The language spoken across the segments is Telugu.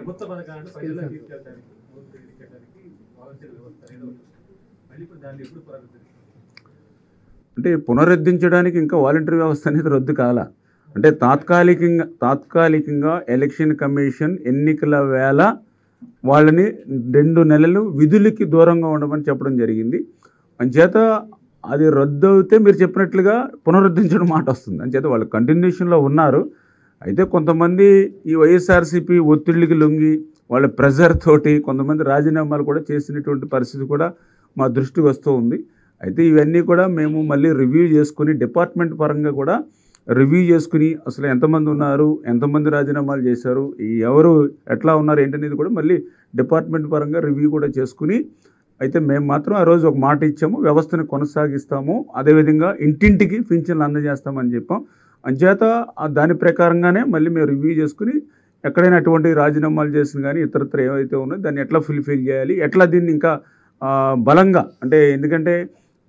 ప్రభుత్వ పథకాలను ప్రజలకు తీసుకెళ్ళడానికి వాలంటీర్ వ్యవస్థ ఏదో మళ్ళీ ఇప్పుడు దాన్ని ఎప్పుడు పునరుద్ధరిస్తారు? అంటే పునరుద్ధరించడానికి ఇంకా వాలంటీర్ వ్యవస్థ అనేది రద్దు కాల. అంటే తాత్కాలికంగా ఎలక్షన్ కమిషన్ ఎన్నికల వేళ వాళ్ళని 2 నెలలు విధులకి దూరంగా ఉండమని చెప్పడం జరిగింది. అంచేత అది రద్దు అవుతే మీరు చెప్పినట్లుగా పునరుద్ధరించడం మాట వస్తుంది. అంచేత వాళ్ళు కంటిన్యూషన్లో ఉన్నారు. అయితే కొంతమంది ఈ వైఎస్ఆర్సీపీ ఒత్తిళ్ళకి లొంగి వాళ్ళ ప్రెజర్ తోటి కొంతమంది రాజీనామాలు కూడా చేసినటువంటి పరిస్థితి కూడా మా దృష్టికి వస్తూ ఉంది. అయితే ఇవన్నీ కూడా మేము మళ్ళీ రివ్యూ చేసుకుని డిపార్ట్మెంట్ పరంగా కూడా రివ్యూ చేసుకుని అసలు ఎంతమంది ఉన్నారు, ఎంతమంది రాజీనామాలు చేశారు, ఎవరు ఎట్లా ఉన్నారు ఏంటనేది కూడా మళ్ళీ డిపార్ట్మెంట్ పరంగా రివ్యూ కూడా చేసుకుని అయితే మేము మాత్రం ఆ రోజు ఒక మాట ఇచ్చాము, వ్యవస్థను కొనసాగిస్తాము, అదేవిధంగా ఇంటింటికి పింఛన్లు అందజేస్తామని చెప్పాం. అంచేత దాని ప్రకారంగానే మళ్ళీ మేము రివ్యూ చేసుకుని ఎక్కడైనా అటువంటి రాజీనామాలు చేసిన కానీ ఇతరత్ర ఏవైతే ఉన్నాయో దాన్ని ఎట్లా ఫుల్ఫిల్ చేయాలి, ఎట్లా దీన్ని ఇంకా బలంగా అంటే ఎందుకంటే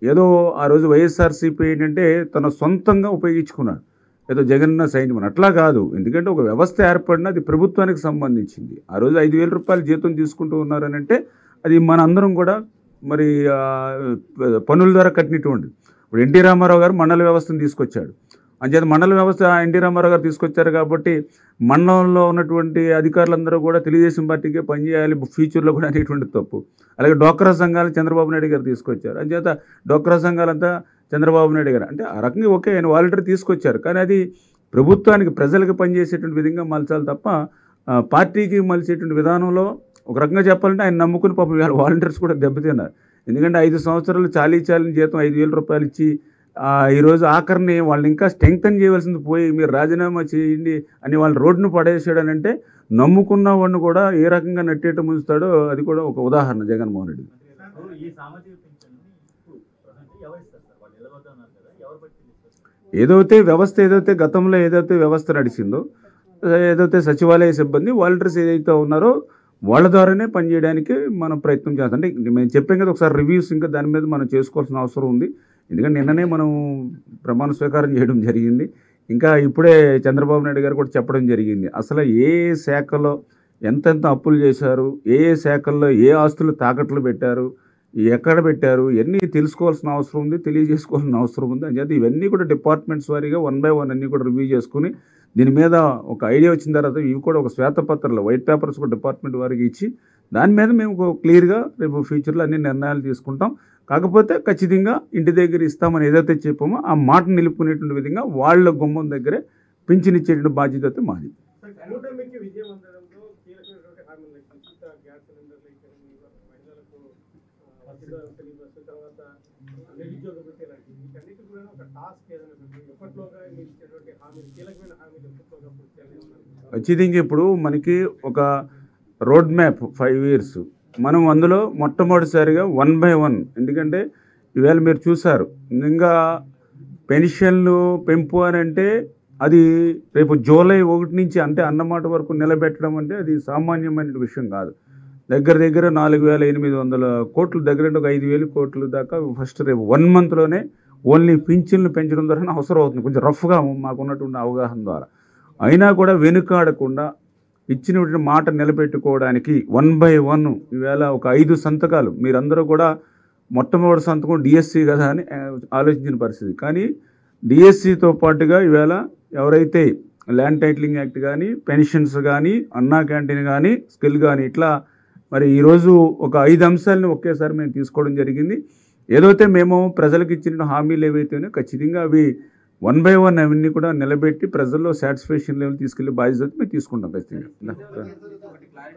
ఏదో ఆ రోజు వైఎస్ఆర్సీపీ ఏంటంటే తన సొంతంగా ఉపయోగించుకున్నాడు, ఏదో జగన్న సైన్యం అట్లా కాదు. ఎందుకంటే ఒక వ్యవస్థ ఏర్పడిన అది ప్రభుత్వానికి సంబంధించింది. ఆ రోజు 5,000 రూపాయలు జీతం తీసుకుంటూ ఉన్నారని అంటే అది మన అందరం కూడా మరి పన్నుల ద్వారా కట్టినటువంటిది. ఇప్పుడు ఎన్టీ రామారావు గారు మండల వ్యవస్థను తీసుకొచ్చాడు. అంచేత మండల వ్యవస్థ ఎన్టీ రామారావు గారు తీసుకొచ్చారు కాబట్టి మండలంలో ఉన్నటువంటి అధికారులందరూ కూడా తెలుగుదేశం పార్టీకే పనిచేయాలి ఫ్యూచర్లో కూడా అనేటువంటి తప్పు. అలాగే డోక్రా సంఘాలు చంద్రబాబు నాయుడు గారు తీసుకొచ్చారు. అంచేత డోక్రా సంఘాలంతా చంద్రబాబు నాయుడు గారు అంటే ఆ రకంగా ఓకే ఆయన వాలంటీర్ తీసుకొచ్చారు, కానీ అది ప్రభుత్వానికి ప్రజలకు పనిచేసేటువంటి విధంగా మలచాలి తప్ప పార్టీకి మలిచేటువంటి విధానంలో ఒక రకంగా చెప్పాలంటే ఆయన నమ్ముకుని పాపం ఇవాళ వాలంటీర్స్ కూడా దెబ్బతిన్నారు. ఎందుకంటే 5 సంవత్సరాలు చాలీ జీతం 5,000 రూపాయలు ఇచ్చి ఈరోజు ఆఖరిని వాళ్ళని ఇంకా స్ట్రెంగ్తన్ చేయవలసింది పోయి మీరు రాజీనామా చేయండి అని వాళ్ళు రోడ్డును పడేసాడని అంటే నమ్ముకున్న వాడిని కూడా ఏ రకంగా నట్టేట ముంచుతాడో అది కూడా ఒక ఉదాహరణ జగన్మోహన్ రెడ్డి. ఏదైతే గతంలో ఏదైతే వ్యవస్థ నడిచిందో ఏదైతే సచివాలయ సిబ్బంది వాలంటీర్స్ ఏదైతే ఉన్నారో వాళ్ళ ద్వారానే పనిచేయడానికి మనం ప్రయత్నం చేస్తాం. అంటే మేము చెప్పాం కదా ఒకసారి రివ్యూస్ ఇంకా దాని మీద మనం చేసుకోవాల్సిన అవసరం ఉంది. ఎందుకంటే నిన్ననే మనం ప్రమాణ స్వీకారం చేయడం జరిగింది. ఇంకా ఇప్పుడే చంద్రబాబు నాయుడు గారు కూడా చెప్పడం జరిగింది అసలు ఏ శాఖలో ఎంతెంత అప్పులు చేశారు, ఏ శాఖల్లో ఏ ఆస్తులు తాకట్లు పెట్టారు, ఎక్కడ పెట్టారు, ఇవన్నీ తెలుసుకోవాల్సిన అవసరం ఉంది, తెలియజేసుకోవాల్సిన అవసరం ఉంది. అంచేత ఇవన్నీ కూడా డిపార్ట్మెంట్స్ వారీగా 1 by 1 అన్నీ కూడా రివ్యూ చేసుకుని దీని మీద ఒక ఐడియా వచ్చిన తర్వాత ఇవి కూడా ఒక శ్వేతపత్రంలో వైట్ పేపర్స్ కూడా డిపార్ట్మెంట్ వారికి ఇచ్చి దాని మీద మేము క్లియర్గా రేపు ఫ్యూచర్లో అన్ని నిర్ణయాలు తీసుకుంటాం. కాకపోతే ఖచ్చితంగా ఇంటి దగ్గర ఇస్తామని ఏదైతే చెప్పామో ఆ మాట నిలుపుకునేటువంటి విధంగా వాళ్ళ గుమ్మం దగ్గరే పింఛన్ ఇచ్చేటువంటి బాధ్యత అయితే మాది. ఖచ్చితంగా ఇప్పుడు మనకి ఒక రోడ్ మ్యాప్ 5 years మనం అందులో మొట్టమొదటిసారిగా 1 by 1 ఎందుకంటే ఈవేళ మీరు చూసారు ఇంకా పెన్షన్లు పెంపు అని అంటే అది రేపు జూలై 1 నుంచి అంటే అన్నమాట వరకు నిలబెట్టడం అంటే అది సామాన్యమైన విషయం కాదు. దగ్గర 4,800 కోట్లు దగ్గర ఒక 5,000 కోట్ల దాకా ఫస్ట్ రేపు 1 monthలోనే ఓన్లీ పింఛన్లు పెంచడం ద్వారా అవసరం అవుతుంది. కొంచెం రఫ్గా మాకున్నటువంటి అవగాహన ద్వారా అయినా కూడా వెనుకాడకుండా ఇచ్చినటువంటి మాట నిలబెట్టుకోవడానికి 1 by 1 ఈవేళ ఒక 5 సంతకాలు మీరందరూ కూడా మొట్టమొదటి సంతకం డిఎస్సి కదా అని ఆలోచించిన పరిస్థితి. కానీ డిఎస్సితో పాటుగా ఈవేళ ఎవరైతే ల్యాండ్ టైటిలింగ్ యాక్ట్ కానీ పెన్షన్స్ కానీ అన్నా క్యాంటీన్ కానీ స్కిల్ కానీ ఇట్లా మరి ఈరోజు ఒక 5 అంశాలను ఒకేసారి మేము తీసుకోవడం జరిగింది. ఏదైతే మేము ప్రజలకు ఇచ్చిన హామీలు ఏవైతేనో ఖచ్చితంగా అవి 1 by 1 అవన్నీ కూడా నిలబెట్టి ప్రజల్లో సాటిస్ఫాక్షన్ లెవెల్ తీసుకెళ్లే బాధ్యత మేము తీసుకుంటాం ఖచ్చితంగా.